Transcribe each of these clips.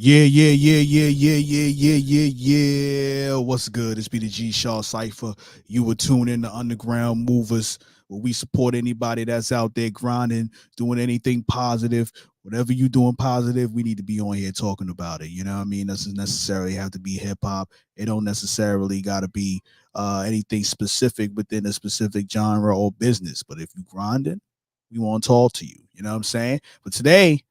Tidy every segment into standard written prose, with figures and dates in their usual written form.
Yeah. What's good? It's BDG Shah Cypha. You were tuned in to Underground Movers, where we support anybody that's out there grinding, doing anything positive. Whatever you doing positive, we need to be on here talking about it. You know what I mean? Doesn't necessarily have to be hip hop. It don't necessarily got to be anything specific within a specific genre or business. But if you grinding, we want to talk to you. You know what I'm saying? But tonight,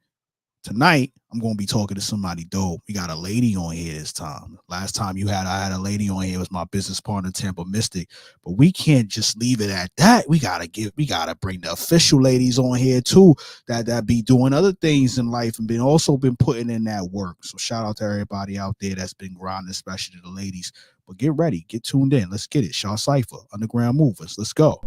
I'm gonna be talking to somebody dope. We got a lady on here this time. Last time I had a lady on here. It was my business partner, Tampa Mystic. But we can't just leave it at that. We gotta bring the official ladies on here too. That be doing other things in life and been putting in that work. So shout out to everybody out there that's been grinding, especially the ladies. But get ready, get tuned in. Let's get it. Shah Cypha, Underground Movers. Let's go.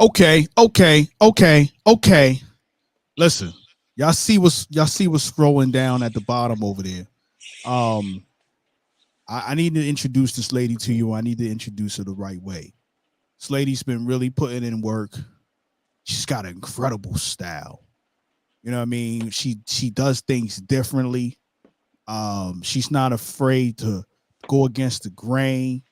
Okay. Listen, y'all see what's scrolling down at the bottom over there. I need to introduce this lady to you. I need to introduce her the right way. This lady's been really putting in work. She's got an incredible style. You know what I mean? She does things differently. She's not afraid to go against the grain.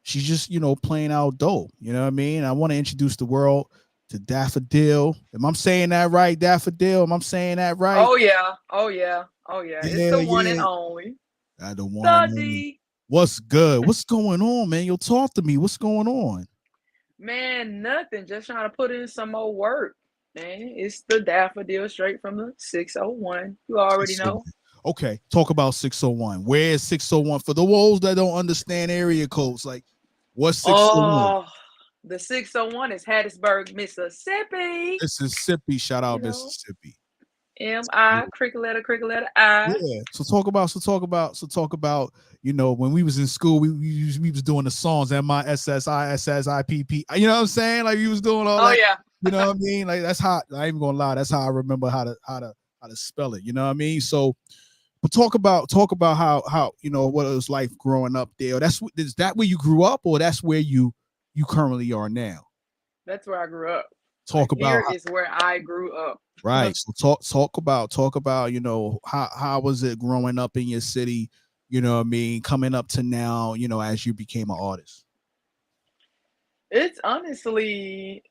She's just, playing out dope. You know what I mean? I want to introduce the world to DaphoDill. Am I saying that right, DaphoDill? Am I saying that right? Oh yeah. It's the one and only. The one and only. What's good? What's going on, man? You'll talk to me. What's going on? Man, nothing. Just trying to put in some more work. Man, it's the DaphoDill straight from the 601. You already know. Okay, talk about 601. Where is 601? For the wolves that don't understand area codes, like what's 601? Oh, the 601 is Hattiesburg, Mississippi. Mississippi, shout out Mississippi. M-I, cricket letter I. Yeah. So talk about, when we was in school, we was doing the songs MISSISSIPP. You know what I'm saying? Like we was doing all that. Yeah. You know what I mean? Like that's how I ain't gonna lie, that's how I remember how to spell it. You know what I mean? So but talk about how what it was like growing up there. Is that where you grew up, or that's where you currently are now? That's where I grew up. Talk about here is where I grew up. Right. So talk about how was it growing up in your city? You know what I mean? Coming up to now, as you became an artist. It's honestly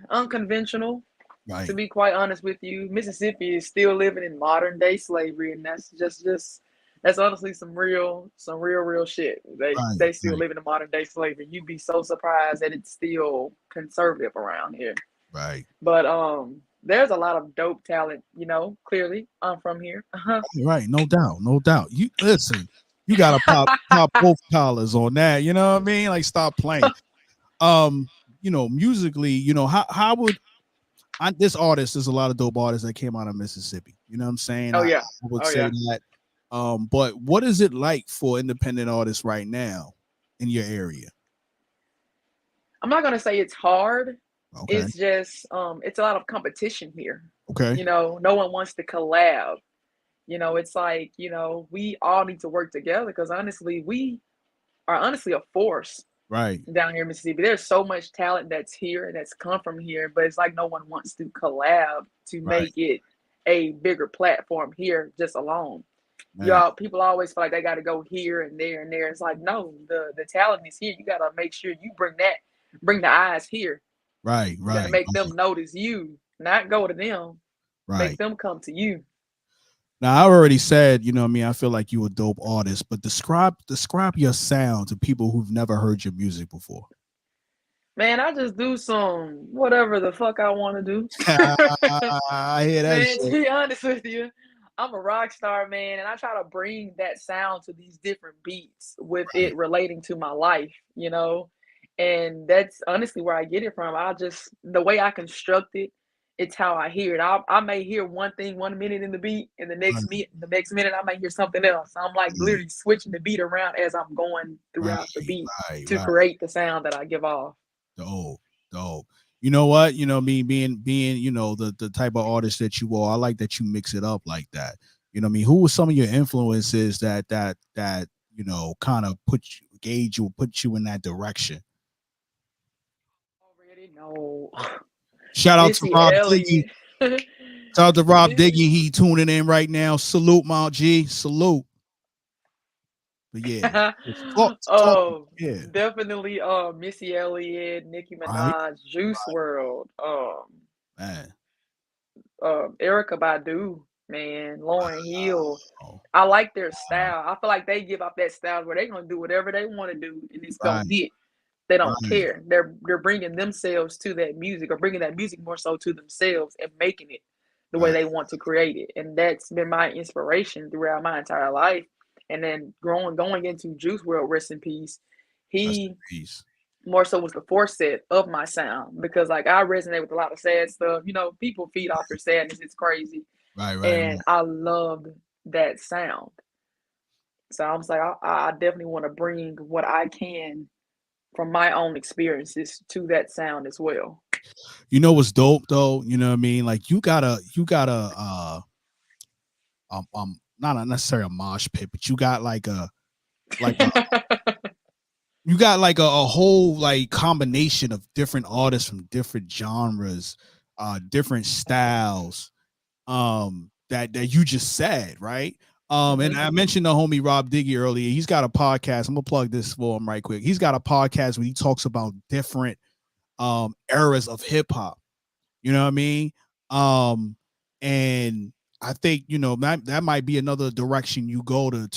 unconventional. Right. To be quite honest with you, Mississippi is still living in modern day slavery, and that's that's honestly some real shit. They still living in modern day slavery. You'd be so surprised that it's still conservative around here. Right. But there's a lot of dope talent. Clearly I'm from here. Right. No doubt. You listen. You gotta pop both collars on that. You know what I mean? Like stop playing. Musically, how would this artist, there's a lot of dope artists that came out of Mississippi. You know what I'm saying? Oh yeah. I would say that. But what is it like for independent artists right now in your area? I'm not gonna say it's hard. Okay. It's just it's a lot of competition here. Okay. No one wants to collab. It's like, we all need to work together because honestly, we are a force. Right. Down here in Mississippi. There's so much talent that's here and that's come from here, but it's like no one wants to collab to make it a bigger platform here just alone. Man. People always feel like they got to go here and there and there. It's like, no, the talent is here. You got to make sure you bring the eyes here. Right. You got to make them notice you, not go to them. Right. Make them come to you. Now I already said, I feel like you a dope artist, but describe your sound to people who've never heard your music before. Man, I just do some whatever the fuck I want to do. I hear that. Man, to be honest with you, I'm a rock star, man, and I try to bring that sound to these different beats with it relating to my life, and that's honestly where I get it from. The way I construct it, it's how I hear it. I may hear one thing 1 minute in the beat, and the next minute I may hear something else. I'm like literally switching the beat around as I'm going throughout the beat to create the sound that I give off. Dope. You know what? Me being the type of artist that you are, I like that you mix it up like that. Who were some of your influences that kind of gauge you or put you in that direction? Already know. Shout out to Missy Rob Diggy. Elliott. Shout out to Rob Missy. Diggy. He tuning in right now. Salute, Mount G. Salute. But yeah, talk. Oh, Yeah, definitely Missy Elliott, Nicki right, Minaj, Juice World, man. Erica Badu, man, Lauryn Hill. Oh, I like their wow. style. I feel like they give off that style where they're gonna do whatever they want to do and it's gonna Right, hit. They don't right, care. They're bringing themselves to that music or bringing that music more so to themselves and making it the way right. they want to create it. And that's been my inspiration throughout my entire life. And then going into Juice World, rest in peace, Rest in he peace. more so was the forset of my sound because like I resonate with a lot of sad stuff. You know, people feed off their sadness. It's crazy. Right, right, And right. I loved that sound. So I was like, I definitely want to bring what I can from my own experiences to that sound as well. You know what's dope though? You know what I mean? Like you gotta not necessarily a mosh pit, but like a you got like a whole like combination of different artists from different genres, different styles, that you just said, right? And Hmm. I mentioned the homie Rob Diggy earlier. He's got a podcast. I'm gonna plug this for him right quick. He's got a podcast where he talks about different eras of hip hop. You know what I mean? Um, and I think that might be another direction you go to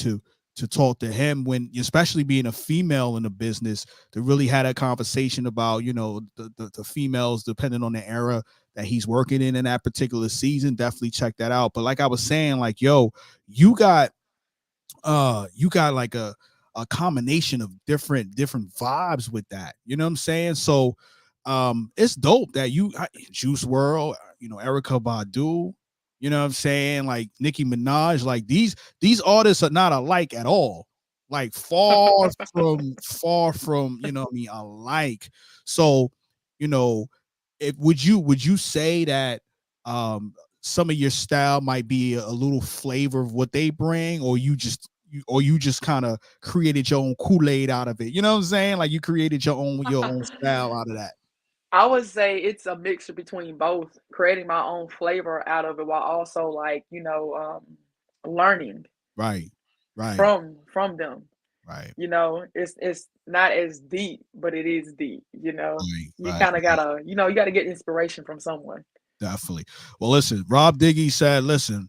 talk to him when, especially being a female in the business, to really have that conversation about the females depending on the era that he's working in that particular season. Definitely check that out. But like I was saying, like yo, you got you got like a combination of different vibes with that, you know what I'm saying? So it's dope that Juice World, Erica Badu, you know what I'm saying, like Nicki Minaj, like these artists are not alike at all, like far from what I mean, alike. So you know if would you say that um some of your style might be a little flavor of what they bring, or you just kind of created your own Kool-Aid out of it. You know what I'm saying? Like you created your own style out of that. I would say it's a mixture between both, creating my own flavor out of it while also like, learning Right. Right. from them. Right. It's not as deep, but it is deep, you know. Right. You Right. kind of gotta, you gotta get inspiration from someone. Definitely. Well, listen, Rob Diggy said, listen,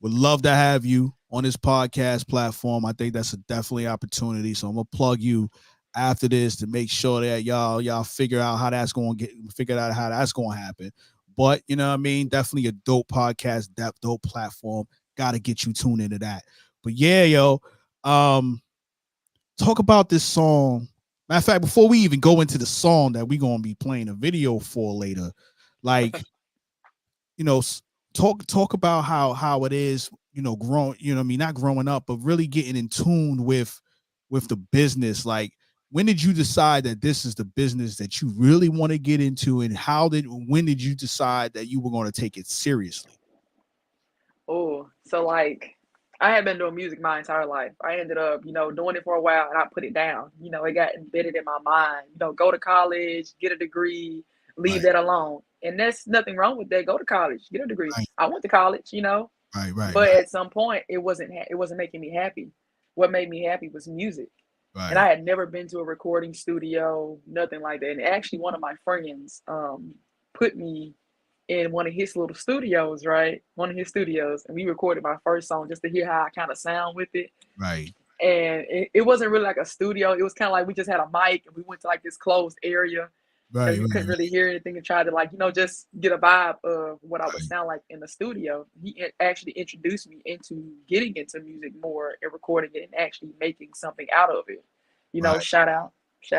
would love to have you on this podcast platform. I think that's a definitely opportunity. So I'm gonna plug you after this to make sure that y'all figure out how that's going to get figured out how that's going to happen. But you know what I mean? Definitely a dope podcast, dope platform. Got to get you tuned into that. But yeah, yo, um, talk about this song. Matter of fact, before we even go into the song that we're gonna be playing a video for later, like you know, talk about how it is, growing, I mean, not growing up, but really getting in tune with the business. Like, when did you decide that this is the business that you really want to get into, and when did you decide that you were going to take it seriously? Oh, so like I had been doing music my entire life. I ended up, doing it for a while and I put it down. It got embedded in my mind. Go to college, get a degree, leave Right, that alone. And there's nothing wrong with that. Go to college, get a degree. right, I went to college, right, right, but right, at some point it wasn't making me happy. What made me happy was music. And right, I had never been to a recording studio, nothing like that. And actually one of my friends put me in one of his little studios, right? One of his studios, and we recorded my first song just to hear how I kind of sound with it. right, And it wasn't really like a studio. It was kind of like we just had a mic and we went to like this closed area because right, you couldn't right, really hear anything and tried to like, just get a vibe of what I would right, sound like in the studio. He actually introduced me into getting into music more and recording it and actually making something out of it. right, Shout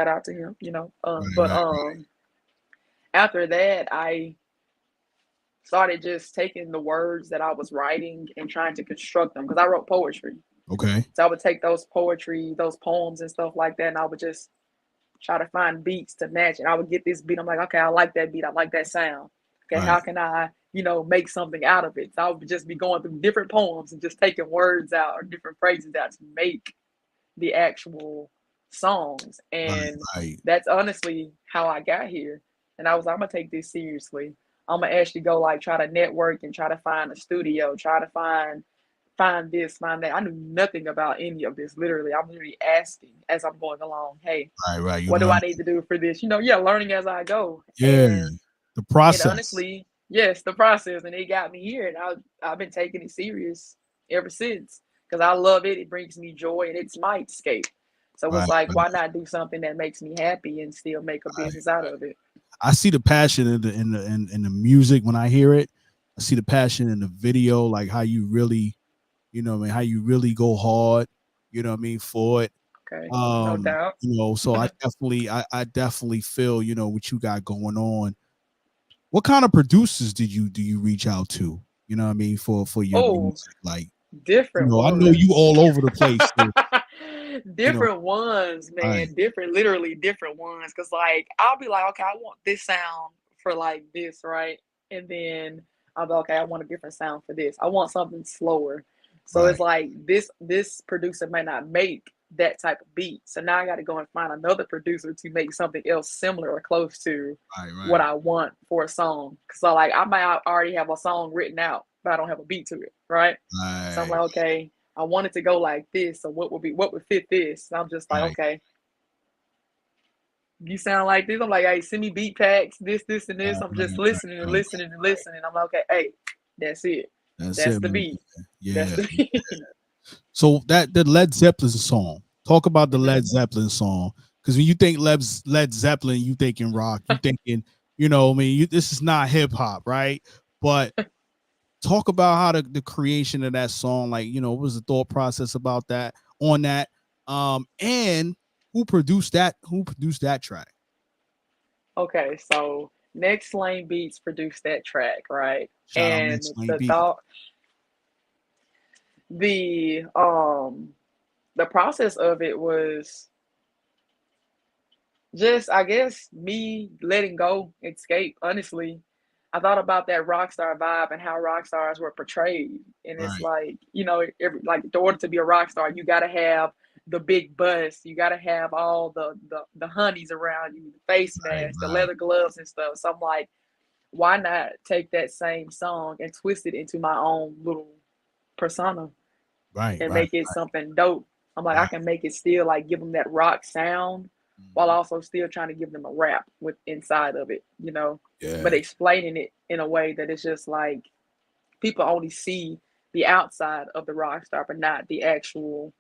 out to him, right, But right, after that, I started just taking the words that I was writing and trying to construct them because I wrote poetry. okay, So I would take those poetry, those poems and stuff like that, and I would just try to find beats to match it. I would get this beat. I'm like, okay, I like that beat. I like that sound. Okay, right, how can I, make something out of it? So I would just be going through different poems and just taking words out or different phrases out to make the actual songs. Right, And right, that's honestly how I got here. And I was like, I'm gonna take this seriously. I'm gonna actually go like try to network and try to find a studio, try to find this, find that. I knew nothing about any of this. Literally, I'm literally asking as I'm going along, hey, right, right. You what do learn, I need to do for this? Yeah, learning as I go. yeah, And the it process. honestly, yes, the process, and it got me here, and I've been taking it serious ever since because I love it. It brings me joy, and it's my escape. So it's Right, like, right, why not do something that makes me happy and still make a right. business out of it? I see the passion in the music when I hear it. I see the passion in the video, like how you really, I mean, how you really go hard, what I mean, for it. Okay, no doubt. So I definitely feel, what you got going on. What kind of producers do you reach out to? You know what I mean, for your Oh, music? Like, different I know you ones. all over the place. So, you know, Different ones, right, man. Different, literally different ones. Cause like I'll be like, okay, I want this sound for like this, right? And then I'll be okay, I want a different sound for this. I want something slower. So right, it's like this producer may not make that type of beat. So now I got to go and find another producer to make something else similar or close to right, what right, I want for a song. So like I might already have a song written out, but I don't have a beat to it, right? So I'm right, like, okay, I want it to go like this. So what would fit this? And I'm just like, right, okay, you sound like this. I'm like, hey, send me beat packs, this, and this. right, I'm right, just right, listening and right. listening and listening. I'm like, okay, hey, that's it. That's That's it, the man. beat. That's Yeah. the beat. So that the Led Zeppelin song. Talk about the Hmm. Led Zeppelin song, because when you think Led Zeppelin, you thinking rock. You thinking, I mean, this is not hip hop, right? But talk about how the creation of that song, like, what was the thought process about that on that, and who produced that track. Okay, so Next Lane Beats produced that track, right? Shout out And Next Lane the Beat. thought, the um, the process of it was just, I guess, me letting go, escape. Honestly, I thought about that rock star vibe and how rock stars were portrayed, and it's Right, like, like in order to be a rock star, you got to have the big bust, you got to have all the honeys around you, the face right, mask, the right, leather gloves and stuff. So I'm like, why not take that same song and twist it into my own little persona right, and right, make it something dope? I'm like, I right. can make it still like give them that rock sound while Mhm. also still trying to give them a rap with inside of it, but Yeah, explaining it in a way that it's just like people only see the outside of the rock star, but not the actual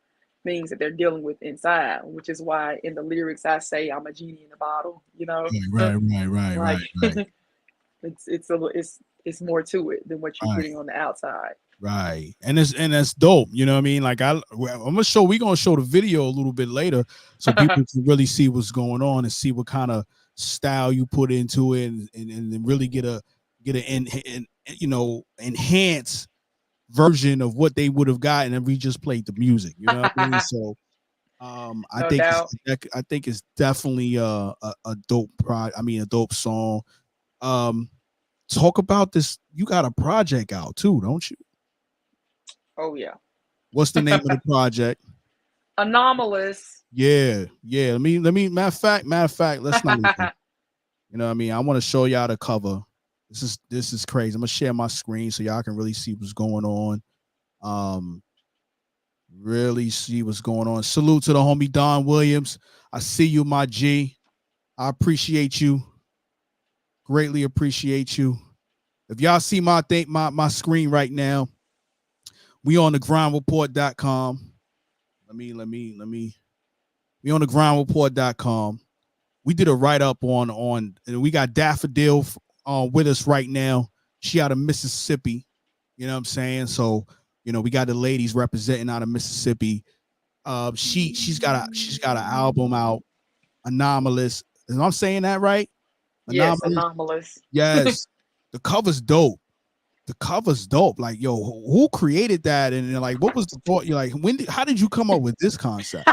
things that they're dealing with inside, which is why in the lyrics I say I'm a genie in a bottle. right, right, right, right, Like right, it's more to it than what you're right. getting on the outside. Right. And that's dope. You know what I mean? Like we gonna show the video a little bit later so people can really see what's going on and see what kind of style you put into it and really get an enhanced version of what they would have gotten if we just played the music. You know what I mean? So No doubt. I think it's definitely a dope a dope song. Um talk about this. You got a project out too, don't you? Oh yeah. What's the name of the project? Anomalous. Yeah, yeah. Let me. Matter of fact. Let's not even. You know what I mean? I want to show y'all the cover. This is crazy. I'm gonna share my screen so y'all can really see what's going on. Um, really see what's going on. Salute to the homie Don Williams. I see you, my G. I appreciate you. Greatly appreciate you. If y'all see my screen right now, we on the grindreport.com. Let me. We on the grindreport.com. We did a write up on and we got DaphoDill with us right now. She out of Mississippi. You know what I'm saying? So, we got the ladies representing out of Mississippi. She's got an album out, Anomalous. Am I saying that right? Yes, Anomalous. anomalous. Yes. The cover's dope. The cover's dope. Like, yo, who created that? And like, what was the thought? You're like, how did you come up with this concept?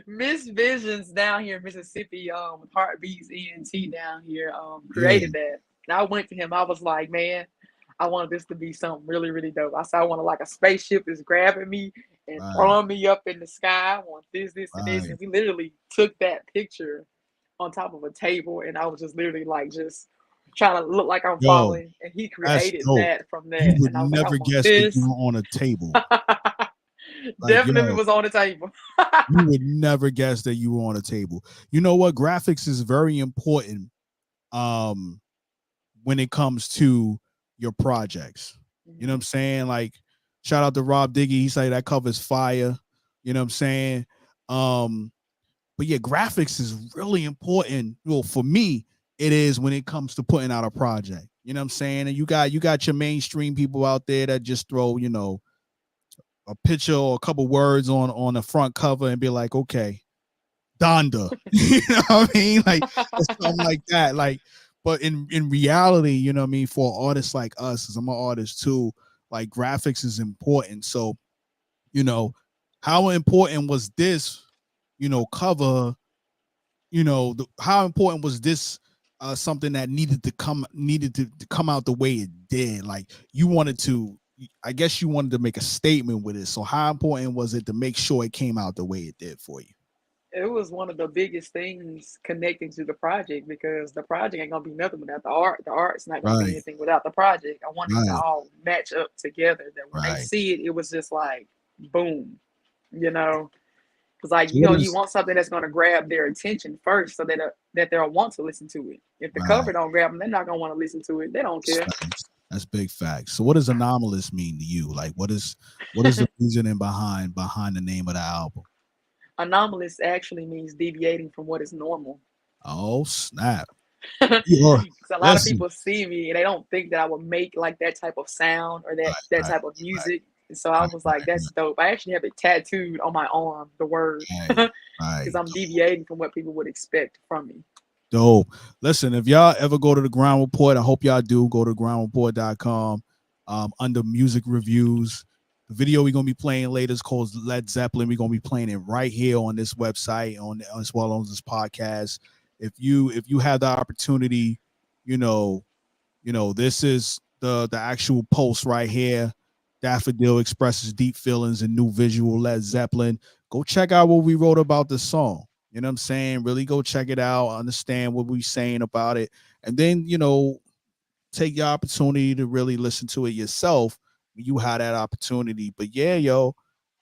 Miss Visions down here in Mississippi, Heartbeats ENT down here, Yeah. created that. And I went to him, I was like, man, I wanted this to be something really, really dope. I said I wanted like a spaceship is grabbing me and right, throwing me up in the sky. I want this, and this. right. And we literally took that picture on top of a table, and I was just literally like just trying to look like I'm Yo, falling. And he that's created dope. that from You that. would And I was like, I never want guess that you this. were on a table. Like, Definitely yo, was on the table. you would never guess that you were on a table. You know what? Graphics is very important um when it comes to your projects. You know what I'm Mhm. saying? Like, shout out to Rob Diggy. He said that covers fire. You know what I'm saying? Um, but yeah, graphics is really important. Well, for me, it is when it comes to putting out a project. You know what I'm saying? And you got your mainstream people out there that just throw, a picture or a couple words on the front cover and be like, okay, Donda. You know what I mean? Like, or something like that. Like, but in reality, you know what I mean, for artists like us, because I'm an artist too, like graphics is important. So, you know, how important was this, cover, how important was this something that needed to come out the way it did? Like, you wanted to, I guess you wanted to make a statement with it. So how important was it to make sure it came out the way it did for you? It was one of the biggest things connecting to the project because the project ain't gonna be nothing without the art. The art's not gonna be Right, anything without the project. I wanted it to right, all match up together. That when they right. see it, it was just like boom, you know. Because like So what you is want something that's gonna grab their attention first, so that they'll want to listen to it. If the right? cover don't grab them, they're not gonna want to listen to it. They don't care. Facts. That's big facts. So what does anomalous mean to you? Like, what is the reasoning behind the name of the album? Anomalous actually means deviating from what is normal. Oh snap! You are, Because a lot of listen. people see me and they don't think that I would make like that type of sound or that Right, that right, type of right, music. And so I right, was like, right, that's dope. I actually have it tattooed on my arm, the word, right, because right. I'm deviating from what people would expect from me. Dope. Listen, if y'all ever go to the Ground Report, I hope y'all do go to groundreport.com under music reviews. The video we're gonna be playing later is called Led Zeppelin. We're gonna be playing it right here on this website, on as well as this podcast. If you have the opportunity, you know, this is the actual post right here. DaphoDill expresses deep feelings and new visual Led Zeppelin. Go check out what we wrote about this song. You know what I'm saying? Really go check it out, understand what we're saying about it, and then, take your opportunity to really listen to it yourself when you had that opportunity. But yeah, yo,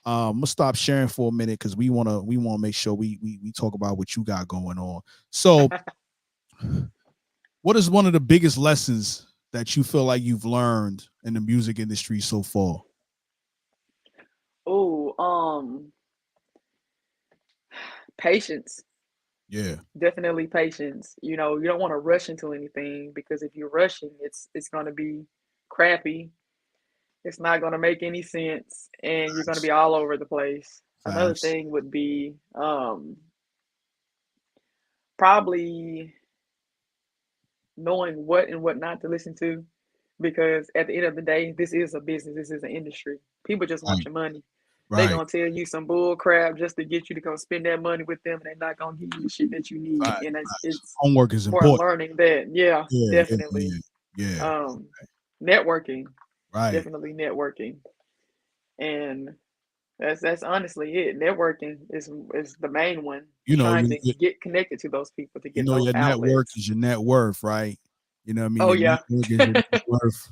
I'm gonna stop sharing for a minute because we wanna make sure we talk about what you got going on. So, what is one of the biggest lessons that you feel like you've learned in the music industry so far? Oh, patience. Yeah, Definitely patience. You don't want to rush into anything because if you're rushing, it's gonna be crappy. It's not gonna make any sense, and you're gonna facts, be all over the place. Another facts, thing would be probably knowing what and what not to listen to because at the end of the day, this is a business, this is an industry. People just want right, your money. They're right, gonna tell you some bull crap just to get you to come spend that money with them, and they're not gonna give you the shit that you need. facts, And it's facts. it's Homework is important important. learning that. Yeah, Yeah, yeah, definitely. yeah, yeah. Um, networking, Right. definitely networking, and that's honestly it. Networking is the main one. You know, Trying to get connected to those people to get those your network outlets. is your net worth, right? You know what I mean? Oh Your yeah. network is your net worth.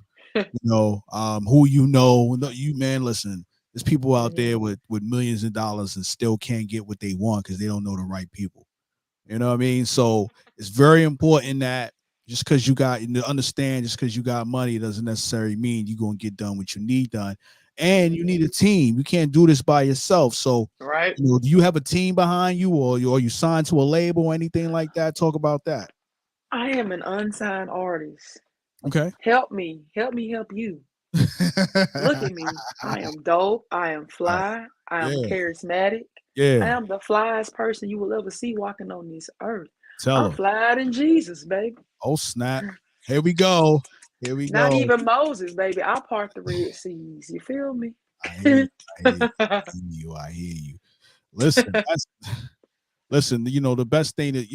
Who you know, no, you man, listen, there's people out Hmm. there with millions of dollars and still can't get what they want because they don't know the right people. You know what I mean? So it's very important that just because you got to understand, just because you got money doesn't necessarily mean you're gonna get done what you need done. And you need Hmm. a team. You can't do this by yourself. So, Right. do you have a team behind you, or you signed to a label or anything like that? Talk about that. I am an unsigned artist. Okay. Help me. Help me help you. Look at me. I am dope. I am Right. fly. I am Yeah. charismatic. I Yeah. am the flyest person you will ever see walking on this earth. Tell I'm them. flyer than Jesus, baby. Oh snap. Here we go. Here we Not go. even Moses, baby. I part the Red Seas. You feel me? I hear you. I hear you. I hear you. I hear you. Listen, listen. The best thing that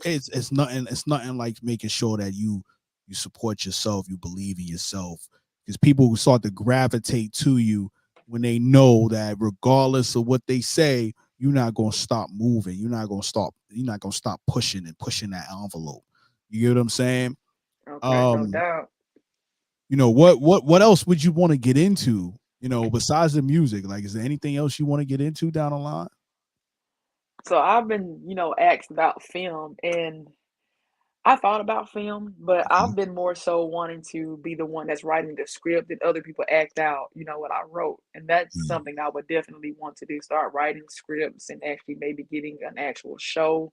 it's nothing. It's nothing like making sure that you support yourself. You believe in yourself because people who start to gravitate to you. when they know that regardless of what they say, you're not gonna stop moving. You're not gonna stop pushing and pushing that envelope. You get what I'm saying? Okay, no Um, doubt. what else would you want to get into? Besides the music, like, is there anything else you want to get into down the line? So I've been, asked about film, and I thought about film, but Okay. I've been more so wanting to be the one that's writing the script and other people act out, what I wrote. And that's Mm. something I would definitely want to do, start writing scripts and actually maybe getting an actual show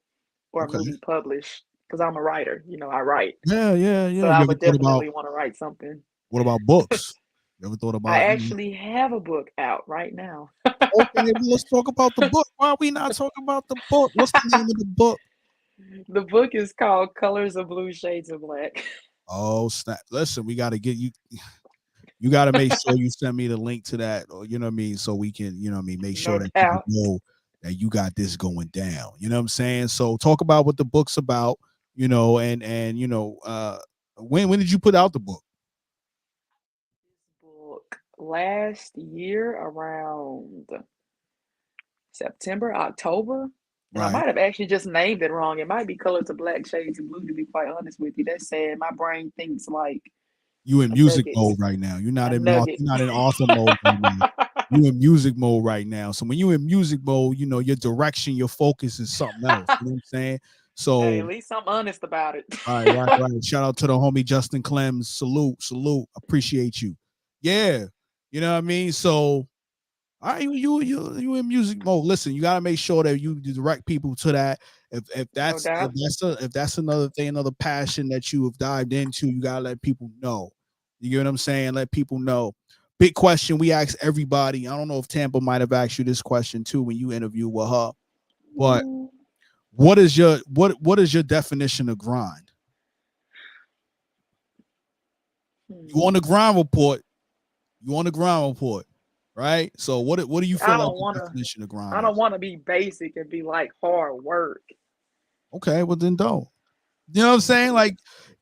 or a Okay. movie published because I'm a writer, I write. Yeah, yeah, So yeah. I You ever would thought about definitely want to write something. what about books? You ever thought I about actually have a book out right now. Okay, well, let's talk about the book. Why are we not talking about the book? What's the name of the book? The book is called Colors of Blue, Shades of Black. Oh snap! Listen, we got to get you. You got to make sure you send me the link to that, or you know what I mean, so we can, make sure No that people doubt. know that you got this going down. You know what I'm saying? So talk about what the book's about. And when did you put out the book? This book last year around September, October. And I Right. might have actually just named it wrong. It might be Colors of Black, Shades of Blue, to be quite honest with you. That's sad. My brain thinks like You in a music nugget. mode right now. You're not A in nugget. you're not in author mode right now. You in music mode right now. So when you in music mode, your direction, your focus is something else. You know what I'm saying? Hey, So at least I'm honest about it. all right, right, right. Shout out to the homie Justin Clems. Salute, salute. Appreciate you. Yeah. You know what I mean? So all right, you in music mode. Listen, you gotta make sure that you direct people to that. If No that's doubt. if that's another thing, another passion that you have dived into, you gotta let people know. You get what I'm saying? Let people know. Big question we ask everybody. I don't know if Tampa might have asked you this question too when you interview with her, but Mm, what is your definition of grind? You on hmm. the grind report. You on the grind report, right? So what do you feel I like don't the wanna definition of I grind don't is? wanna be basic and be like hard work. Okay, well then don't. You know what I'm saying? Okay. Like,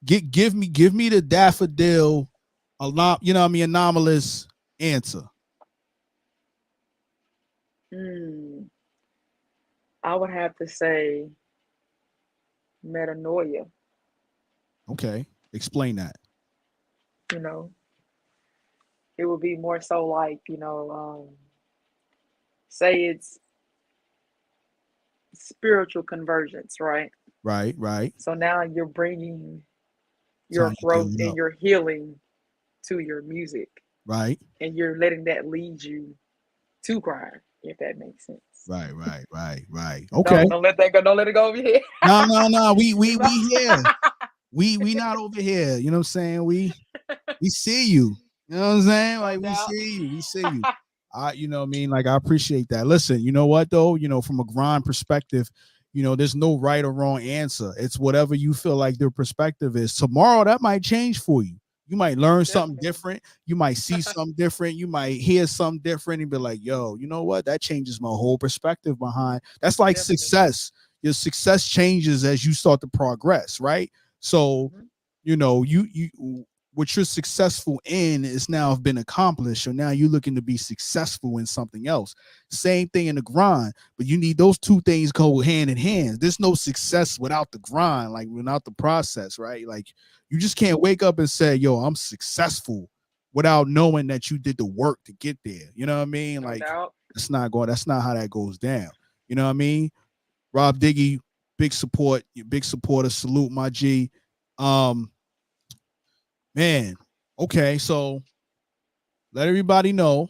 give me the DaphoDill, anomalous answer. Hmm. I would have to say metanoia, Okay, explain that. you know. It would be more so like, say it's spiritual convergence, right? Right, right. So now you're bringing your Tanya, deal growth it and up. your healing to your music, Right, and you're letting that lead you to crying, if that makes sense. right, right, right, right. Okay. Don't let that go. Don't let it go over your head. No, no, no. We You we know? we here. We not over here. You know what I'm saying? We see you. You know what I'm saying? No Like we doubt. see you. We see you. You know what I mean? Like I appreciate that. Listen, you know what though? From a grind perspective, there's no right or wrong answer. It's whatever you feel like their perspective is. Tomorrow that might change for you. You might learn something Definitely. different. You might see something different. You might hear something different and be like, yo, you know what? That changes my whole perspective behind. That's like Definitely. success. Your success changes as you start to progress, right? So, Hmm. you what you're successful in is now have been accomplished. So now you're looking to be successful in something else. Same thing in the grind, but you need those two things go hand in hand. There's no success without the grind, like without the process, right? Like you just can't wake up and say, yo, I'm successful without knowing that you did the work to get there. You know what I mean? No Like doubt. that's not how that goes down. You know what I mean? Rob Diggy, big supporter. Salute my G. Um, Man, okay, so let everybody know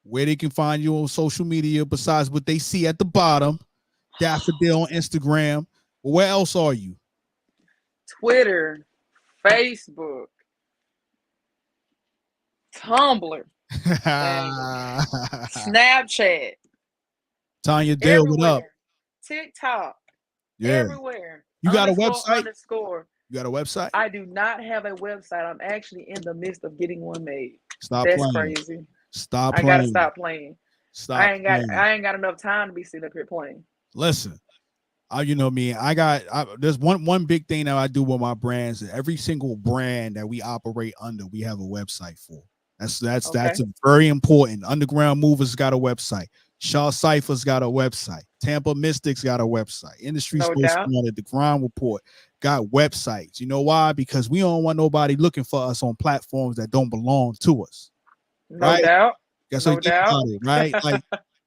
where they can find you on social media besides what they see at the bottom. DaphoDill on Instagram. Well, where else are you? Twitter, Facebook, Tumblr, dang, Snapchat, Tanya Dill, what up? everywhere. TikTok, Yeah. everywhere. You got a Underscore, website? underscore. You got a website? I do not have a website. I'm actually in the midst of getting one made. Stop That's playing. crazy. Stop I gotta playing. stop playing. Stop playing. I ain't got enough time to be sitting up here playing. Listen, you know me. There's one big thing that I do with my brands. Every single brand that we operate under, we have a website for. That's Okay. very important. Underground Movers got a website. Shah Cypher's got a website. Tampa Mystics got a website. Industry's No Most doubt. Wanted, the Grind Report got websites. You know why? Because we don't want nobody looking for us on platforms that don't belong to us, No right? doubt. That's what you No think doubt. about it, right? Like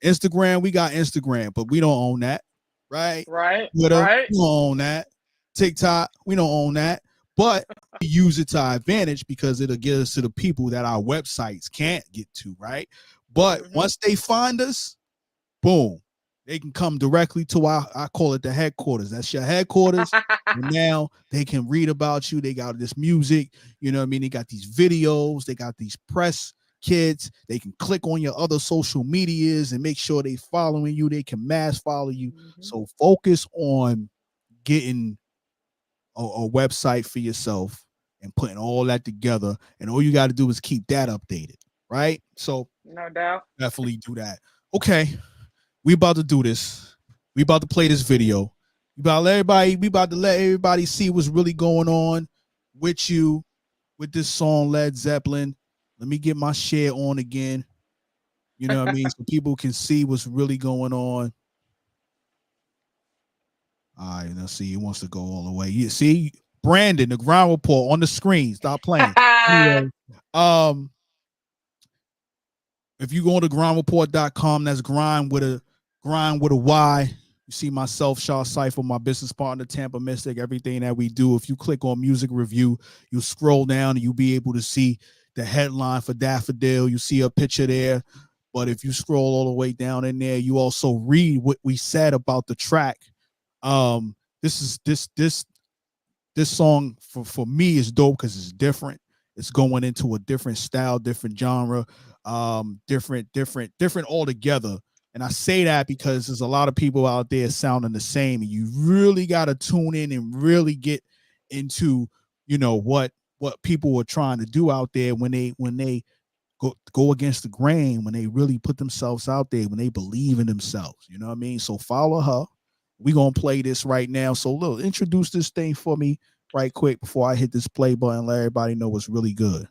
Instagram, we got Instagram, but we don't own that, right? Right. Twitter, Right. we don't own that. TikTok, we don't own that. But we use it to our advantage because it'll get us to the people that our websites can't get to, right? But Hmm. once they find us, boom, they can come directly to I call it the headquarters. That's your headquarters. And now they can read about you. They got this music, you know what I mean? They got these videos, they got these press kids. They can click on your other social medias and make sure they following you. They can mass follow you. Hmm. So focus on getting a website for yourself and putting all that together. And all you got to do is keep that updated, right? So No doubt. definitely do that. Okay, we about to do this. We about to play this video. We about to let everybody see what's really going on with you with this song Led Zeppelin. Let me get my share on again. You know what I mean? So people can see what's really going on. All right, let's see. He wants to go all the way. You see, Brandon, the Ground Report on the screen. Stop playing. Anyway, um, if you go to grindreport.com, that's grind with a Y. You see myself, Shah Cypha, my business partner, Tampa Mystic, everything that we do. If you click on music review, you scroll down and you'll be able to see the headline for DaphoDill. You see a picture there. But if you scroll all the way down in there, you also read what we said about the track. Um, this is this song for me is dope because it's different. It's going into a different style, different genre, different altogether. And I say that because there's a lot of people out there sounding the same, and you really got to tune in and really get into, what people are trying to do out there when they go against the grain, when they really put themselves out there, when they believe in themselves. You know what I mean? So follow her. We gonna play this right now. So look, introduce this thing for me right quick before I hit this play button. Let everybody know what's really good.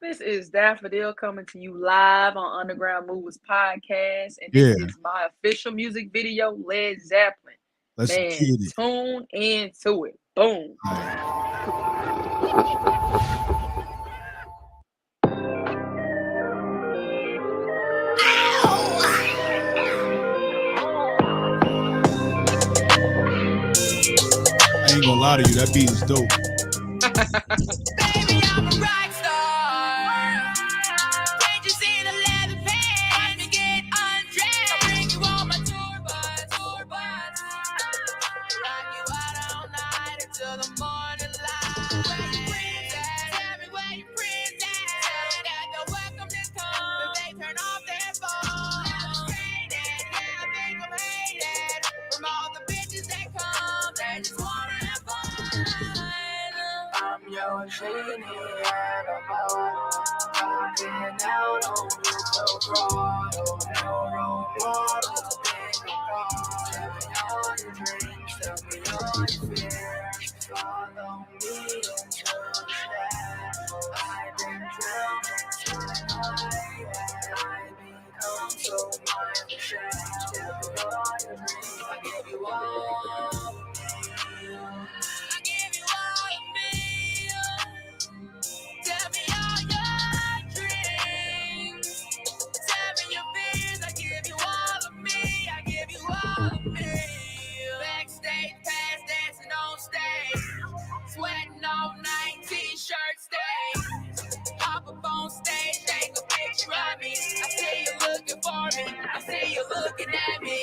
This is DaphoDill coming to you live on Underground Movers Podcast, and this Yeah, is my official music video, Led Zeppelin. let's Man, get it. tune into it. Boom. All right. I ain't gonna lie to you, that beat is dope. Baby, I'm a rock star. Can't you see the leather pants? Watch me get undressed. I'll bring you on my tour bus. Rock you out all night until the morning light. Where your friends at? Tell me where your friends at. Tell me that they're welcome to come if they turn off their phone. I'm faded, yeah, I think I'm hated. From all the bitches that come, they just wanna have fun. I'm your genie and I'm rocking out on you so throttle. No role model, think I'm tell me all your dreams, tell me all your fears. Follow me into the shadow. I've been drowning tonight. I become so mindless. Tell me all your dreams, I give you all of me. I give you all of me. Tell me all your dreams. Tell me your fears. I give you all of me. I give you all of me. Backstage pass, dancing on stage. Sweating all night, t-shirt stains. Hop up on stage, take a picture of me. I see you looking for me. I see you looking at me.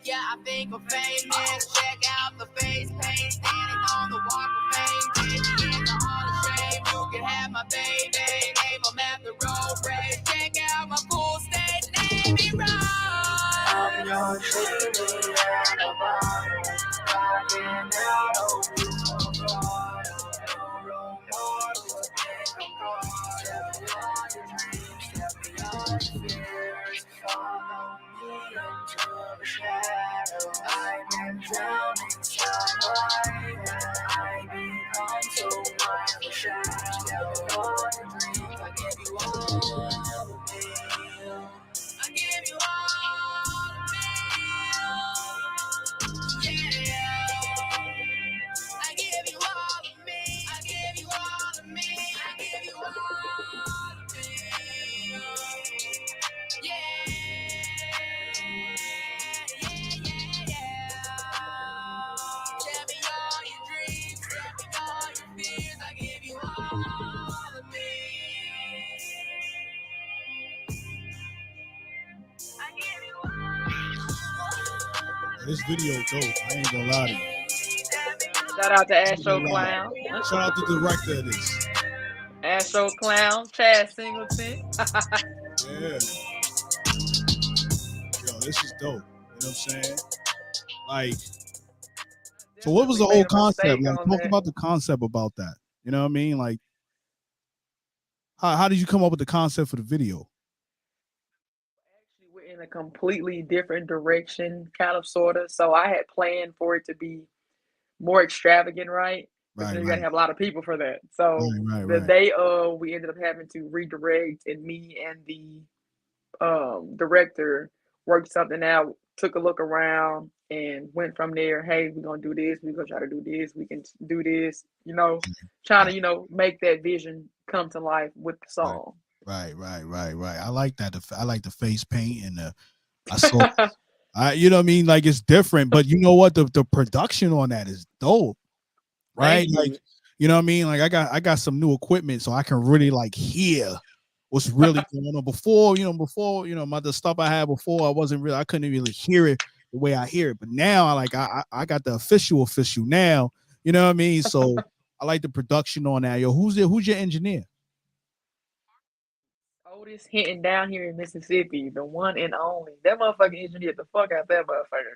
Yeah, I think I'm famous. Check out the face paint, standing on the walk of fame. Busy in the hall of shame. You can have my baby. Name them at the road race. Check out my cool stage. Name me right. I'm your genie and a bottle. Rocking out on you so broad. No role model, think I'm gone. Tell me all your dreams, tell me all your fears. Follow me into the shadow. I've been drowning sunlight. I become so mindless. Tell me all your dreams, I give you This video dope. I ain't gonna lie to you. Shout out to I ain't Astro gonna lie. Clown. Shout out to the director of this. Astro Clown, Chad Singleton. Yeah. Yo, this is dope. You know what I'm saying? Like, so what was Definitely the whole made a concept? mistake Like, on talk that. about the concept about that. You know what I mean? Like, how did you come up with the concept for the video? Actually, we're in a completely different direction, kind of, sort of. So I had planned for it to be more extravagant, right? Because Right, you got to right, have a lot of people for that. So right, right, the right. day of, we ended up having to redirect, and me and the director worked something out, took a look around, and went from there. Hey, we're gonna do this. We're gonna try to do this. We can do this. Trying to make that vision come to life with the Right, song. right, right, right, right. I like that. I like the face paint and I saw. You know what I mean? Like it's different, but you know what? The production on that is dope, right? Thank Like, you. you know what I mean? Like I got some new equipment, so I can really like hear what's really going on. Before the stuff I had before, I couldn't really hear it the way I hear it. But now I got the official now. You know what I mean? So I like the production on that. Yo, who's your engineer? Otis Hinton down here in Mississippi, the one and only. That motherfucker engineered the fuck out that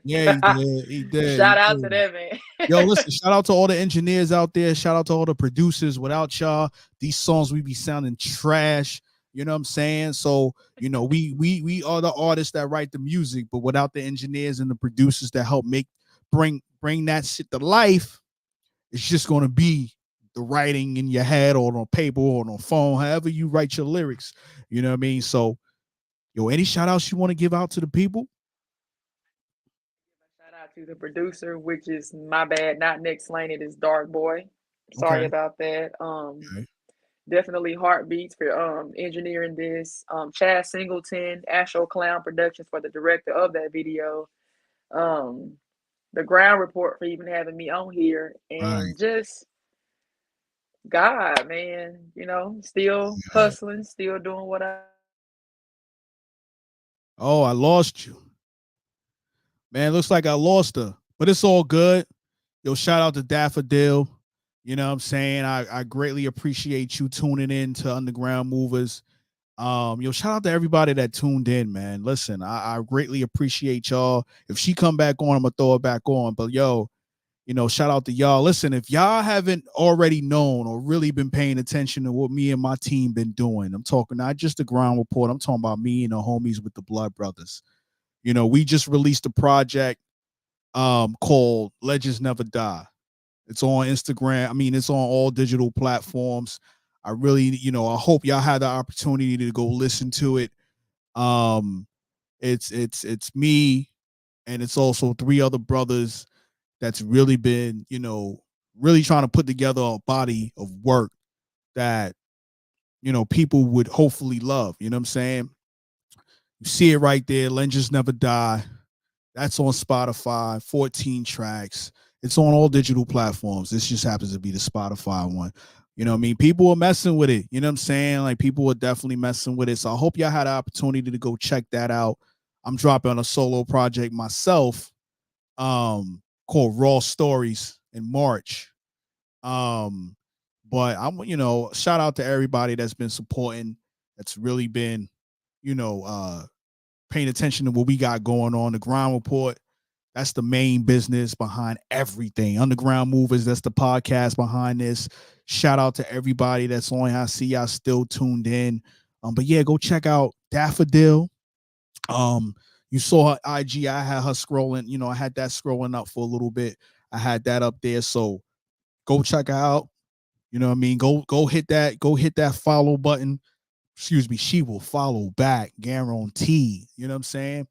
Yeah, he motherfucker. did. He did. He Shout out to did. that man. Yo, listen, shout out to all the engineers out there. Shout out to all the producers. Without y'all, these songs we be sounding trash. You know what I'm saying? So, we are the artists that write the music, but without the engineers and the producers that help bring that shit to life, it's just gonna be the writing in your head or on paper or on phone, however you write your lyrics. You know what I mean? So, yo, any shout outs you want to give out to the people? Shout out to the producer, which is my bad, not Next Lane, it is Dark Boy. Okay. Sorry about that. Okay. Definitely Heartbeats for engineering this. Chad Singleton, Astro Clown Productions for the director of that video. Um, the Ground Report for even having me on here, Right. and just God, man, still Yeah. hustling, still doing what I. Oh, I lost you. Man, looks like I lost her, but it's all good. Yo, shout out to DaphoDill. You know what I'm saying? I greatly appreciate you tuning in to Underground Movers. Yo, shout out to everybody that tuned in, man. Listen, I greatly appreciate y'all. If she come back on, I'm gonna throw it back on. But yo, shout out to y'all. Listen, if y'all haven't already known or really been paying attention to what me and my team been doing, I'm talking not just the Ground Report, I'm talking about me and the homies with the Blood Brothers. We just released a project called Legends Never Die. It's on Instagram. I mean, it's on all digital platforms. I really, I hope y'all had the opportunity to go listen to it. Um, it's me, and it's also three other brothers that's really been, really trying to put together a body of work that, people would hopefully love. You know what I'm saying? You see it right there. Legends Never Die. That's on Spotify, 14 tracks. It's on all digital platforms. This just happens to be the Spotify one. You know what I mean? People are messing with it. You know what I'm saying? Like people are definitely messing with it. So I hope y'all had an opportunity to go check that out. I'm dropping a solo project myself, called Raw Stories in March. Um, but shout out to everybody that's been supporting, that's really been, paying attention to what we got going on. The Ground Report, that's the main business behind everything. Underground Movers, that's the podcast behind this. Shout out to everybody that's on. I see y'all still tuned in. But yeah, go check out DaphoDill. You saw her IG. I had her scrolling. I had that scrolling up for a little bit. I had that up there. So go check her out. You know what I mean? Go hit that. Go hit that follow button. Excuse me. She will follow back, guaranteed. You know what I'm saying?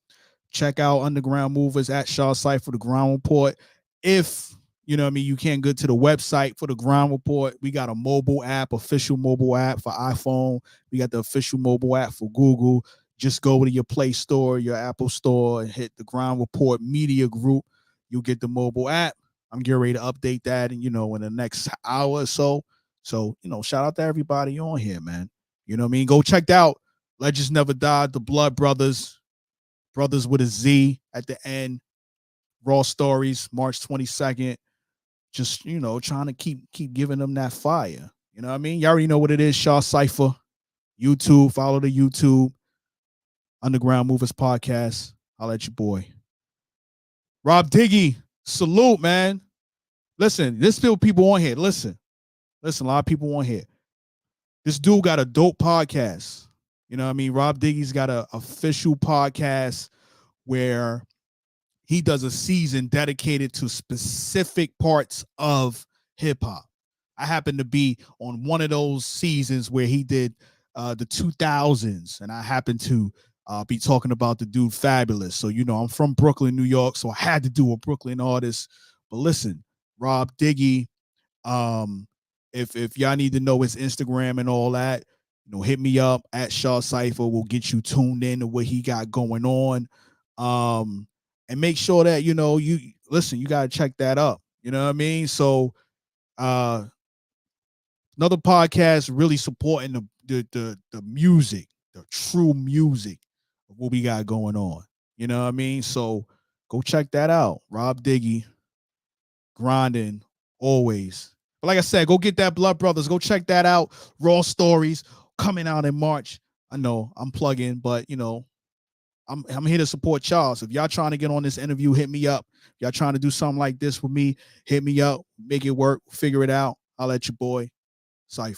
Check out Underground Movers at Shah Cypha for the Ground Report. If you can't go to the website for the Ground Report, we got a mobile app, official mobile app for iPhone. We got the official mobile app for Google. Just go to your Play Store, your Apple Store, and hit the Ground Report Media Group. You'll get the mobile app. I'm getting ready to update that, and in the next hour or so. So shout out to everybody on here, man. You know what I mean? Go check out Legends Never Died, the Blood Brothers. Brothers with a Z at the end. Raw Stories, March 22nd. Just, trying to keep giving them that fire. You know what I mean? You already know what it is. Shah Cypha, YouTube. Follow the YouTube. Underground Movers Podcast. I'll let you boy. Rob Diggy, salute, man. Listen, there's still people on here. Listen, a lot of people on here. This dude got a dope podcast. You know what I mean? Rob Diggy's got an official podcast where he does a season dedicated to specific parts of hip hop. I happen to be on one of those seasons where he did the 2000s, and I happen to be talking about the dude Fabulous. So, I'm from Brooklyn, New York, so I had to do a Brooklyn artist. But listen, Rob Diggy, if y'all need to know his Instagram and all that, hit me up at Shah Cypha. We'll get you tuned in to what he got going on. And make sure that, you listen, you got to check that up. You know what I mean? So, another podcast really supporting the music, the true music of what we got going on. You know what I mean? So go check that out. Rob Diggy, grinding always. But like I said, go get that Blood Brothers. Go check that out. Raw Stories coming out in March. I know I'm plugging, but I'm here to support y'all. So if y'all trying to get on this interview, hit me up. If y'all trying to do something like this with me, hit me up. Make it work. Figure it out. I'll let your boy Cypha.